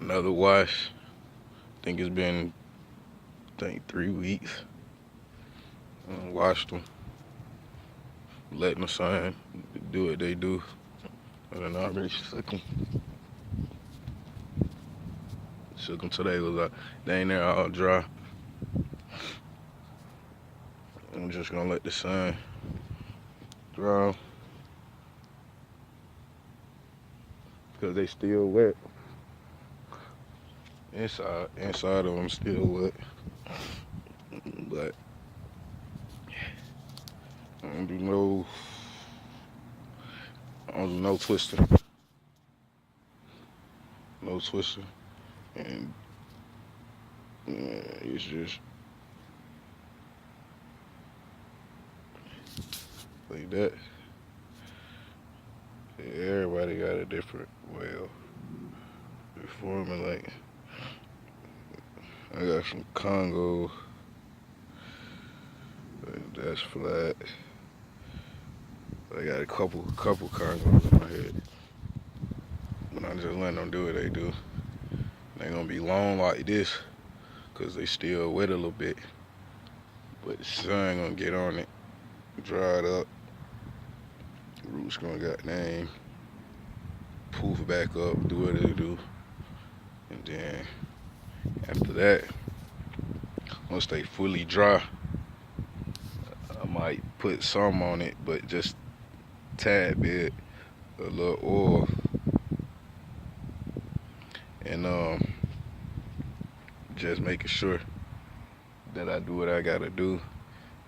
Another wash. Think it's been, 3 weeks. Washed them, letting the sun do what they do. I done already shook them. Shook them till they was they ain't there all dry. I'm just gonna let the sun dry because they still wet. Inside of them still wet. But I don't do no twisting. No twisting. And it's just like that. Everybody got a different way of reforming. Like, I got some Congo. That's flat. I got a couple Congos in my head. But I'm just letting them do what they do. They gonna be long like this, cause they still wet a little bit. But the sun gonna get on it, dry it up. Roots gonna goddamn poof back up, do what they do. And then after that, once they fully dry, I might put some on it, but just tad bit, a little oil, and just making sure that I do what I gotta do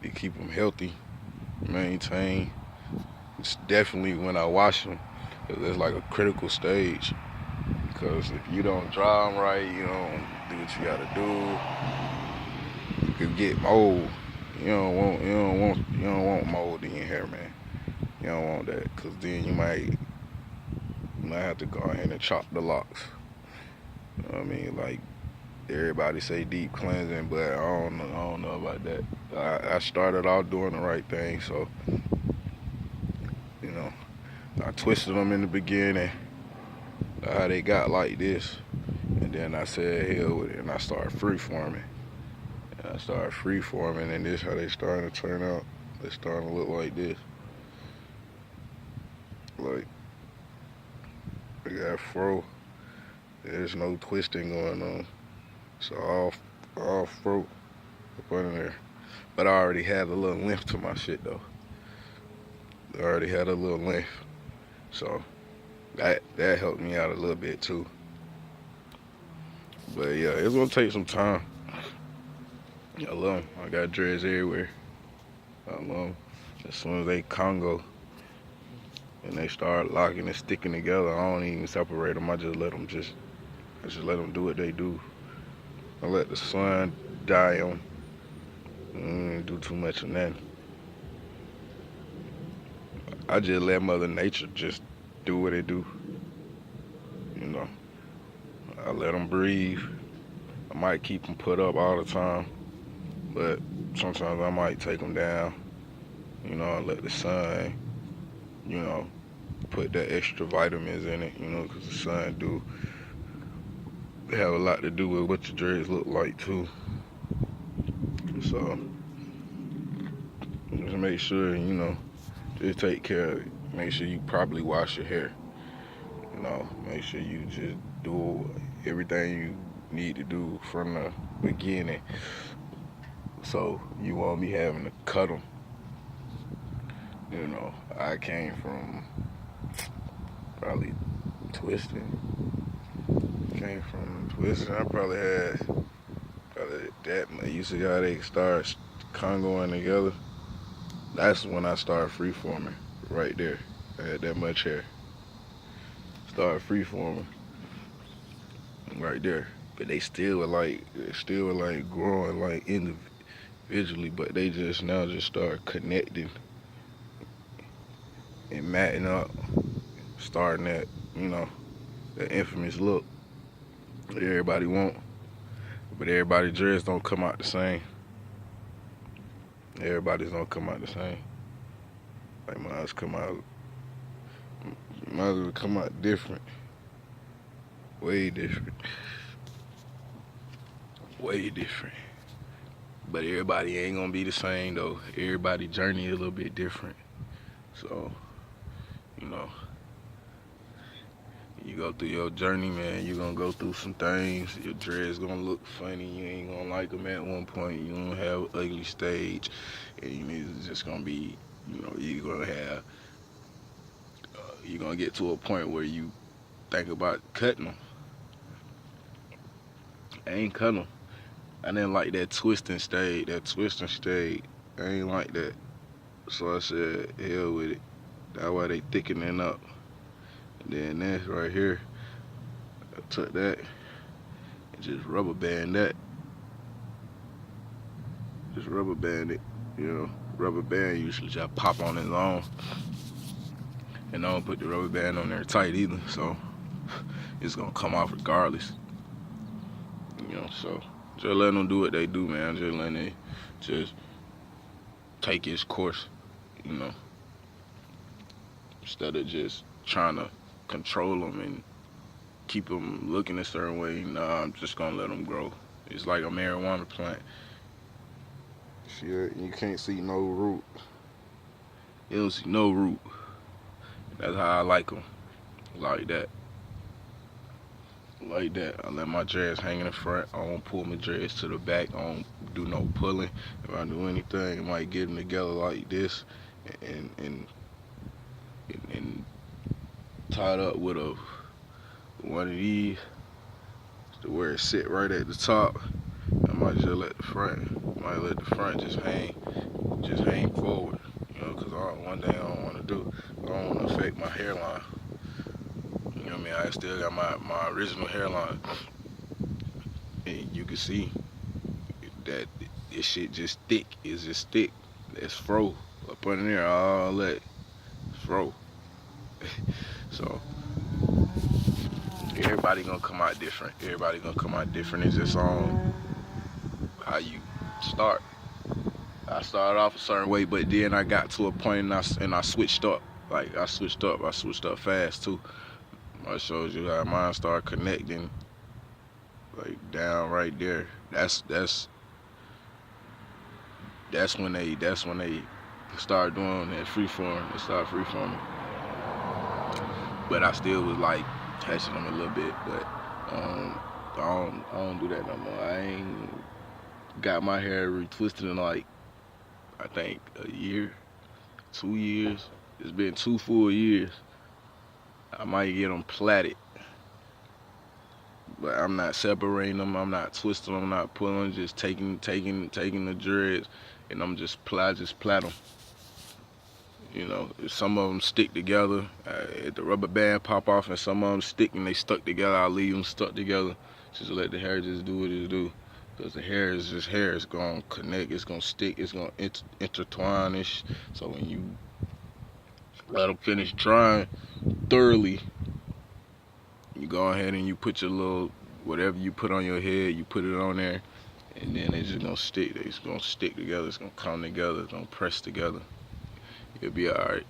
to keep them healthy, maintain. It's definitely when I wash them, it's like a critical stage. Because if you don't dry them right, you don't do what you gotta do, you could get mold. You don't want mold in your hair, man. You don't want that, cause then you might have to go ahead and chop the locks. You know what I mean? Like, everybody say deep cleansing, but I don't know about that. I started off doing the right thing, so you know, I twisted them in the beginning, how they got like this, and then I said hell with it, and I started freeforming. And this how they starting to turn out. They starting to look like this. Like, they got fro. There's no twisting going on. So all fro up under there. But I already had a little length to my shit though. I already had a little length. So that helped me out a little bit too. But yeah, it's gonna take some time. I love them. I got dreads everywhere. I love them. As soon as they Congo and they start locking and sticking together, I don't even separate them. I just let them do what they do. I let the sun dye them. I don't do too much of that. I just let Mother Nature just do what it do. You know, I let them breathe. I might keep them put up all the time, but sometimes I might take them down. You know, I let the sun, put that extra vitamins in it, because the sun do have a lot to do with what your dreads look like too. So just make sure, just take care of it. Make sure you properly wash your hair. Make sure you just do everything you need to do from the beginning, so you won't be having to cut them. I came from probably twisting. I probably had that. You see how they start congoing together? That's when I started freeforming. Right there, I had that much hair. Started freeforming right there, but they still were like growing like individually, but they just start connecting and matting up, starting that that infamous look that everybody want, but everybody's dreads don't come out the same. Everybody's don't come out the same. Like mine's will come out different. Way different. Way different. But everybody ain't gonna be the same though. Everybody journey a little bit different. So, you know, you go through your journey, man, you gonna go through some things. Your dreads gonna look funny. You ain't gonna like them at one point. You gonna have an ugly stage. And it's just gonna be, you're gonna have, you're gonna get to a point where you think about cutting them. I ain't cut them. I didn't like that twisting stage. That twisting stage, I ain't like that. So I said, hell with it. That's why they thickening up. And then this right here, I took that and just rubber band that. Just rubber band it. Rubber band usually just pop on its own. And I don't put the rubber band on there tight either. So it's gonna come off regardless. So just let them do what they do, man. Just let it just take its course, instead of just trying to control them and keep them looking a certain way. Nah, I'm just gonna let them grow. It's like a marijuana plant. Shit, you can't see no root. You don't see no root. That's how I like them. Like that. Like that. I let my dreads hang in the front. I don't pull my dreads to the back. I don't do no pulling. If I do anything, I might get them together like this and tied up with one of these to where it sit right at the top. I might just let the front just hang forward. Because one thing I don't want to do, I don't want to affect my hairline. You know what I mean? I still got my original hairline. And you can see that this shit just thick. It's just thick. That's fro. Up under there, all that. Fro. So, everybody gonna come out different. It's just on how you start. I started off a certain way, but then I got to a point and I switched up. Like, I switched up fast, too. I showed you how mine started connecting, like, down right there. That's when they started doing that freeform. They started freeforming. But I still was, like, touching them a little bit, but I don't do that no more. I ain't got my hair retwisted in, like, I think a year, 2 years. It's been 2 full years. I might get them plaited, but I'm not separating them. I'm not twisting them. I'm not pulling. Just taking the dreads, and I'm just plait them. If some of them stick together, if the rubber band pop off, and some of them stick and they stuck together, I'll leave them stuck together. Just let the hair just do what it do. Because the hair is just hair. It's going to connect. It's going to stick. It's going to intertwine. So when you let them finish drying thoroughly, you go ahead and you put your little, whatever you put on your head, you put it on there. And then it's just going to stick. It's going to stick together. It's going to come together. It's going to press together. You'll be alright.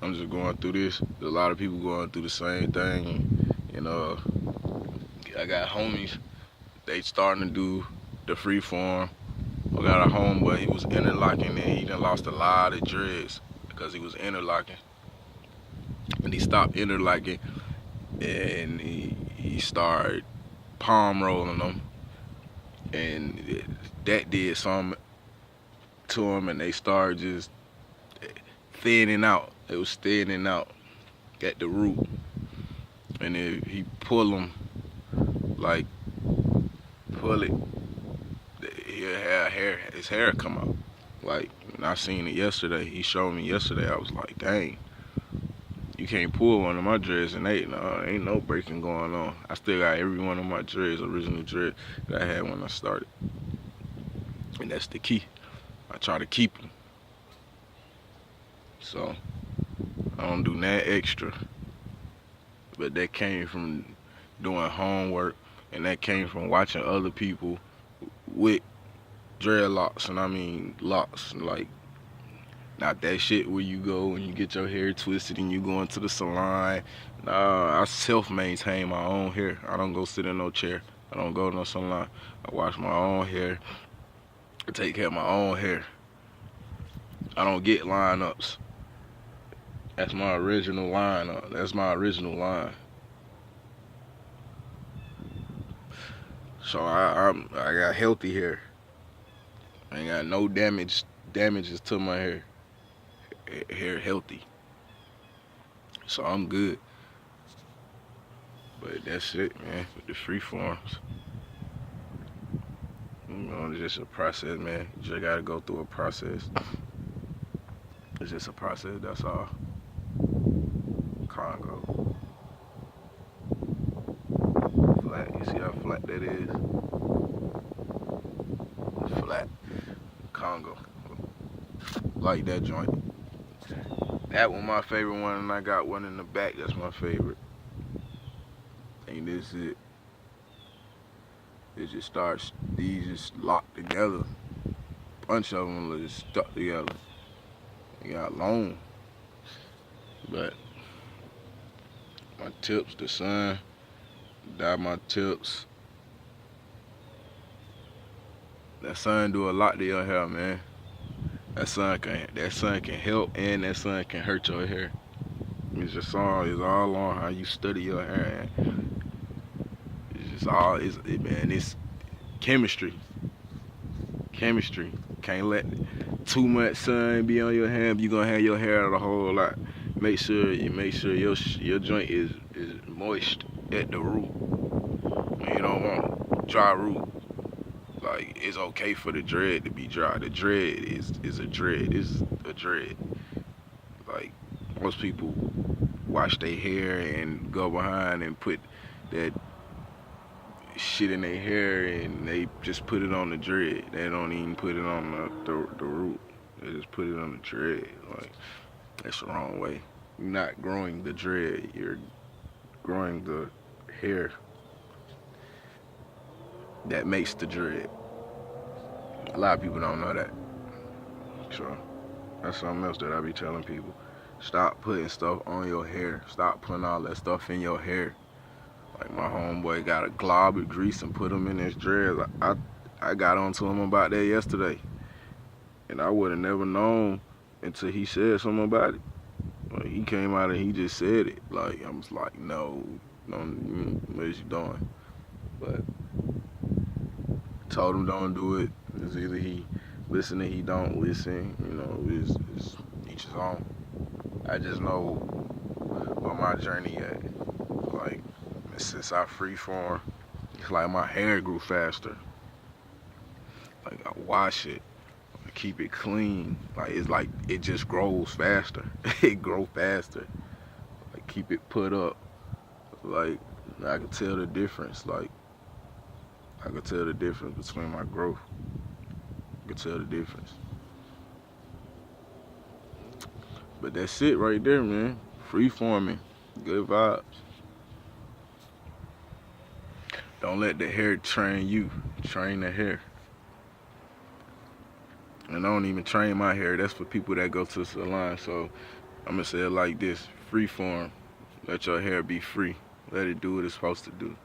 I'm just going through this. There's a lot of people going through the same thing. I got homies. They starting to do the freeform. I got a homeboy. He was interlocking, and he done lost a lot of dreads because he was interlocking. And he stopped interlocking, and he started palm rolling them, and that did something to him, and they started just thinning out. It was thinning out at the root, and if he pull it, he'll have his hair come out. Like, when I seen it yesterday, he showed me yesterday, I was like, dang, you can't pull one of my dreads and ain't no breaking going on. I still got every one of my dreads, original dreads, that I had when I started. And that's the key. I try to keep them. So, I don't do that extra. But that came from doing homework, and that came from watching other people with dreadlocks, and I mean locks, like Not that shit where you go and you get your hair twisted and you go into the salon. Nah, I self-maintain my own hair. I don't go sit in no chair. I don't go to no salon. I wash my own hair. I take care of my own hair. I don't get lineups. That's my original lineup. That's my original line. So I got healthy hair. I ain't got no damages to my hair. Hair healthy. So I'm good. But that's it, man. With the Freeforms. You know, it's just a process, man. You just gotta go through a process. It's just a process, that's all. Congo. Flat. You see how flat that is? Flat. Congo. Like that joint. That one my favorite one, and I got one in the back that's my favorite. And this is it. It just starts, these just locked together. Bunch of them are just stuck together. They got long. But my tips, the sun, dye my tips. That sun do a lot to your hair, man. That sun can help and that sun can hurt your hair. It's all on how you study your hair. It's chemistry. Chemistry. Can't let too much sun be on your hair. You're gonna have your hair out a whole lot. Make sure your joint is moist at the root. You don't want dry root. Like, it's okay for the dread to be dry. The dread is a dread. It's a dread. Like, most people wash their hair and go behind and put that shit in their hair and they just put it on the dread. They don't even put it on the root. They just put it on the dread. Like, that's the wrong way. You're not growing the dread. You're growing the hair that makes the dread. A lot of people don't know that. So that's something else that I be telling people. Stop putting stuff on your hair. Stop putting all that stuff in your hair. Like, my homeboy got a glob of grease and put them in his dreads. I got onto him about that yesterday. And I would have never known until he said something about it. Like, he came out and he just said it. Like, I was like, no, what is you doing? But told him don't do it. It's either he listen or he don't listen. You know, it's each his own. I just know where my journey at. Like, since I freeform, it's like my hair grew faster. Like, I wash it, I keep it clean. Like, it's like it just grows faster. It grows faster. Like, keep it put up. Like, I can tell the difference. Like, I can tell the difference between my growth. I can tell the difference. But that's it right there, man. Freeforming. Good vibes. Don't let the hair train you. Train the hair. And I don't even train my hair. That's for people that go to the salon. So I'm going to say it like this. Freeform. Let your hair be free. Let it do what it's supposed to do.